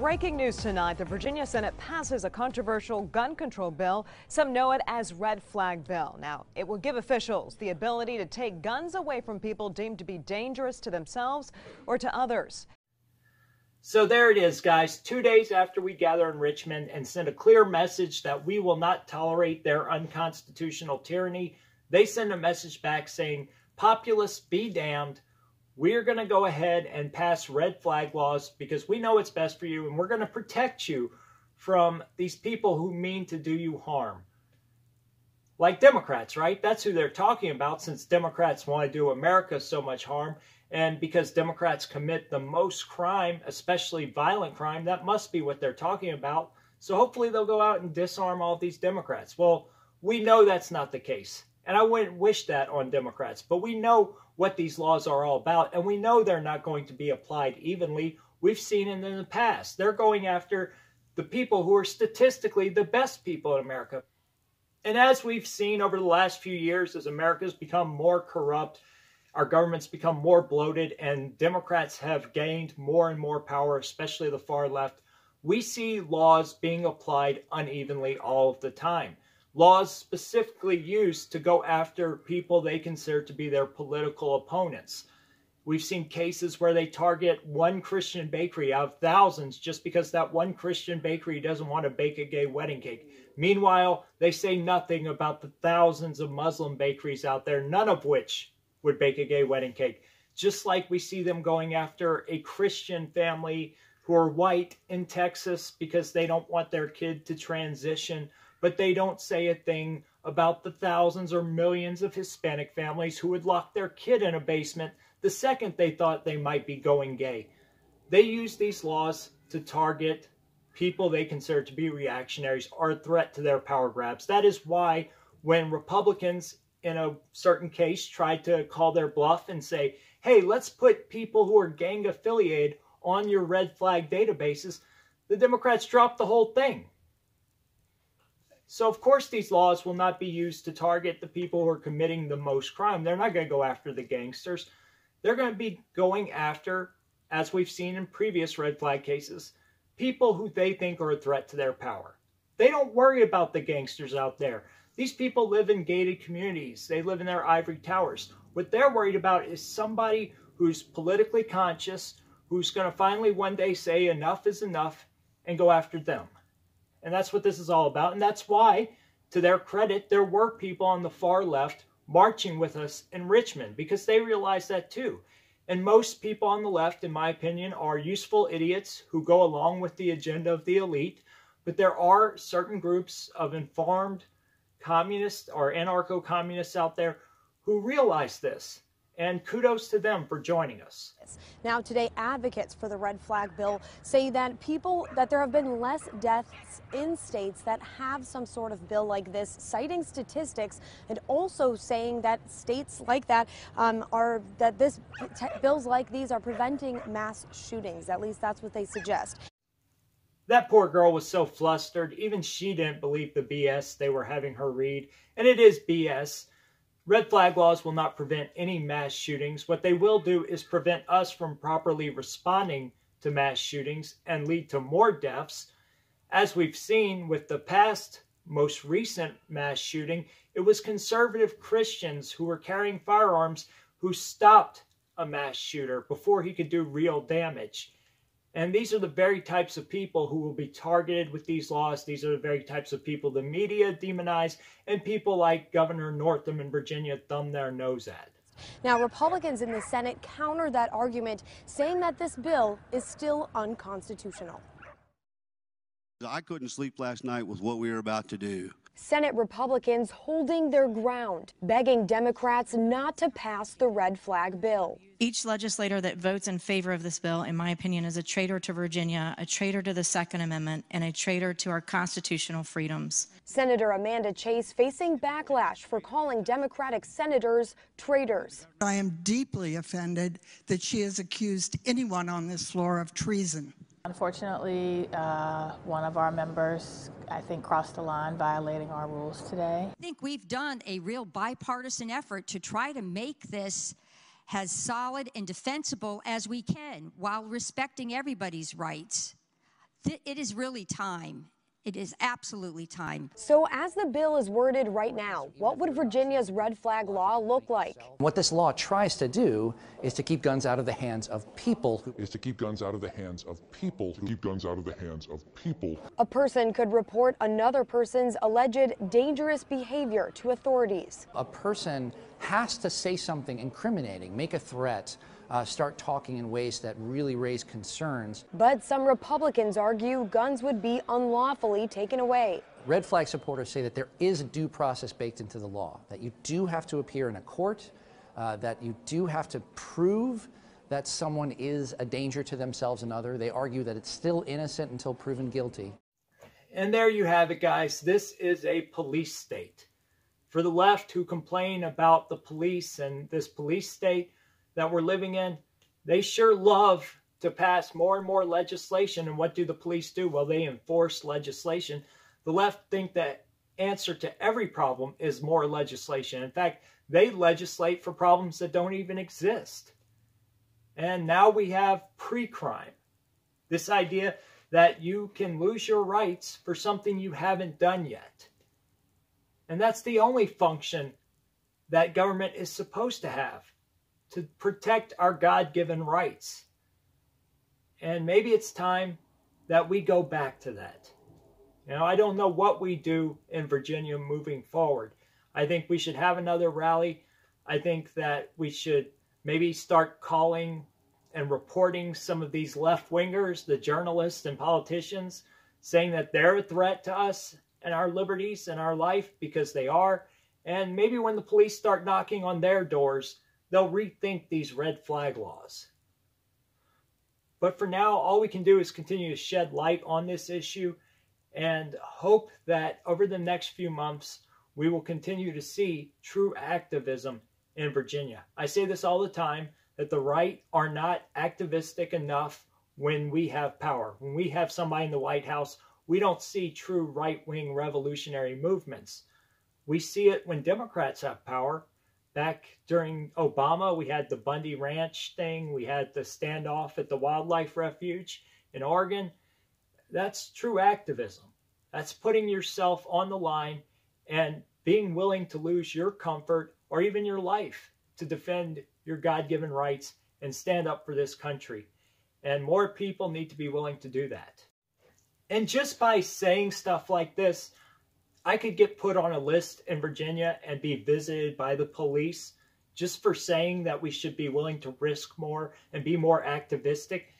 Breaking news tonight, the Virginia Senate passes a controversial gun control bill. Some know it as red flag bill. Now, it will give officials the ability to take guns away from people deemed to be dangerous to themselves or to others. So there it is, guys. 2 days after we gather in Richmond and send a clear message that we will not tolerate their unconstitutional tyranny, they send a message back saying, populace be damned. We're going to go ahead and pass red flag laws because we know it's best for you, and we're going to protect you from these people who mean to do you harm. Like Democrats, right? That's who they're talking about, since Democrats want to do America so much harm. And because Democrats commit the most crime, especially violent crime, that must be what they're talking about. So hopefully they'll go out and disarm all of these Democrats. Well, we know that's not the case. And I wouldn't wish that on Democrats. But we know what these laws are all about. And we know they're not going to be applied evenly. We've seen it in the past. They're going after the people who are statistically the best people in America. And as we've seen over the last few years, as America's become more corrupt, our government's become more bloated, and Democrats have gained more and more power, especially the far left, we see laws being applied unevenly all of the time. Laws specifically used to go after people they consider to be their political opponents. We've seen cases where they target one Christian bakery out of thousands just because that one Christian bakery doesn't want to bake a gay wedding cake. Meanwhile, they say nothing about the thousands of Muslim bakeries out there, none of which would bake a gay wedding cake. Just like we see them going after a Christian family who are white in Texas because they don't want their kid to transition, but they don't say a thing about the thousands or millions of Hispanic families who would lock their kid in a basement the second they thought they might be going gay. They use these laws to target people they consider to be reactionaries or a threat to their power grabs. That is why when Republicans in a certain case tried to call their bluff and say, hey, let's put people who are gang affiliated on your red flag databases, the Democrats dropped the whole thing. So, of course, these laws will not be used to target the people who are committing the most crime. They're not going to go after the gangsters. They're going to be going after, as we've seen in previous red flag cases, people who they think are a threat to their power. They don't worry about the gangsters out there. These people live in gated communities. They live in their ivory towers. What they're worried about is somebody who's politically conscious, who's going to finally one day say enough is enough and go after them. And that's what this is all about. And that's why, to their credit, there were people on the far left marching with us in Richmond, because they realized that too. And most people on the left, in my opinion, are useful idiots who go along with the agenda of the elite. But there are certain groups of informed communists or anarcho-communists out there who realize this. And kudos to them for joining us. Now, today, advocates for the red flag bill say that there have been less deaths in states that have some sort of bill like this, citing statistics, and also saying that states like that bills like these are preventing mass shootings. At least that's what they suggest. That poor girl was so flustered. Even she didn't believe the BS they were having her read. And it is BS. Red flag laws will not prevent any mass shootings. What they will do is prevent us from properly responding to mass shootings and lead to more deaths. As we've seen with the past, most recent mass shooting, it was conservative Christians who were carrying firearms who stopped a mass shooter before he could do real damage. And these are the very types of people who will be targeted with these laws. These are the very types of people the media demonize, and people like Governor Northam in Virginia thumb their nose at. Now, Republicans in the Senate counter that argument, saying that this bill is still unconstitutional. I couldn't sleep last night with what we were about to do. Senate Republicans holding their ground, begging Democrats not to pass the red flag bill. Each legislator that votes in favor of this bill, in my opinion, is a traitor to Virginia, a traitor to the Second Amendment, and a traitor to our constitutional freedoms. Senator Amanda Chase facing backlash for calling Democratic senators traitors. I am deeply offended that she has accused anyone on this floor of treason. Unfortunately, one of our members, I think, crossed the line, violating our rules today. I think we've done a real bipartisan effort to try to make this as solid and defensible as we can while respecting everybody's rights. It is really time. It is absolutely time. So as the bill is worded right now, what would Virginia's red flag law look like? What this law tries to do is to keep guns out of the hands of people. A person could report another person's alleged dangerous behavior to authorities. A person has to say something incriminating, make a threat, start talking in ways that really raise concerns. But some Republicans argue guns would be unlawfully taken away. Red flag supporters say that there is a due process baked into the law, that you do have to appear in a court, that you do have to prove that someone is a danger to themselves and others. They argue that it's still innocent until proven guilty. And there you have it, guys. This is a police state. For the left who complain about the police and this police state that we're living in, they sure love to pass more and more legislation. And what do the police do? Well, they enforce legislation. The left think that answer to every problem is more legislation. In fact, they legislate for problems that don't even exist. And now we have pre-crime. This idea that you can lose your rights for something you haven't done yet. And that's the only function that government is supposed to have, to protect our God-given rights. And maybe it's time that we go back to that. You know, I don't know what we do in Virginia moving forward. I think we should have another rally. I think that we should maybe start calling and reporting some of these left-wingers, the journalists and politicians, saying that they're a threat to us and our liberties and our life, because they are. And maybe when the police start knocking on their doors, they'll rethink these red flag laws. But for now, all we can do is continue to shed light on this issue and hope that over the next few months, we will continue to see true activism in Virginia. I say this all the time, that the right are not activistic enough when we have power. When we have somebody in the White House, we don't see true right-wing revolutionary movements. We see it when Democrats have power. Back during Obama, we had the Bundy Ranch thing. We had the standoff at the wildlife refuge in Oregon. That's true activism. That's putting yourself on the line and being willing to lose your comfort or even your life to defend your God-given rights and stand up for this country. And more people need to be willing to do that. And just by saying stuff like this, I could get put on a list in Virginia and be visited by the police just for saying that we should be willing to risk more and be more activistic.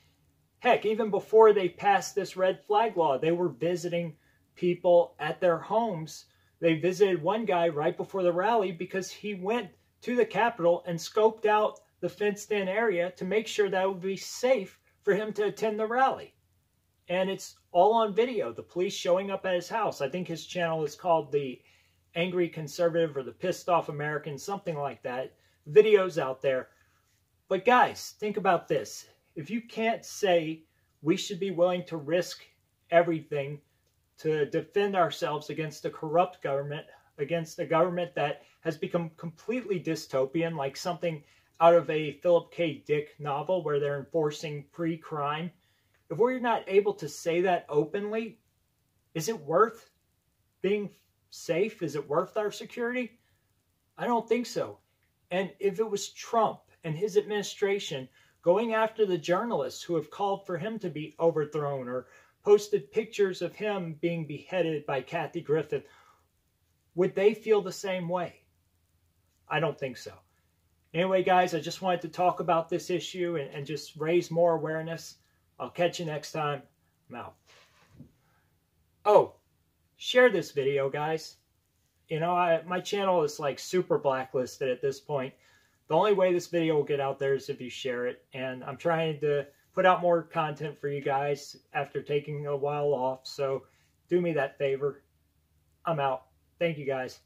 Heck, even before they passed this red flag law, they were visiting people at their homes. They visited one guy right before the rally because he went to the Capitol and scoped out the fenced-in area to make sure that it would be safe for him to attend the rally. And it's all on video, the police showing up at his house. I think his channel is called The Angry Conservative or The Pissed Off American, something like that. Videos out there. But guys, think about this. If you can't say we should be willing to risk everything to defend ourselves against a corrupt government, against a government that has become completely dystopian, like something out of a Philip K. Dick novel where they're enforcing pre-crime, if we're not able to say that openly, is it worth being safe? Is it worth our security? I don't think so. And if it was Trump and his administration going after the journalists who have called for him to be overthrown or posted pictures of him being beheaded by Kathy Griffin, would they feel the same way? I don't think so. Anyway, guys, I just wanted to talk about this issue and just raise more awareness. I'll catch you next time. I'm out. Oh, share this video, guys. You know, my channel is like super blacklisted at this point. The only way this video will get out there is if you share it. And I'm trying to put out more content for you guys after taking a while off. So do me that favor. I'm out. Thank you, guys.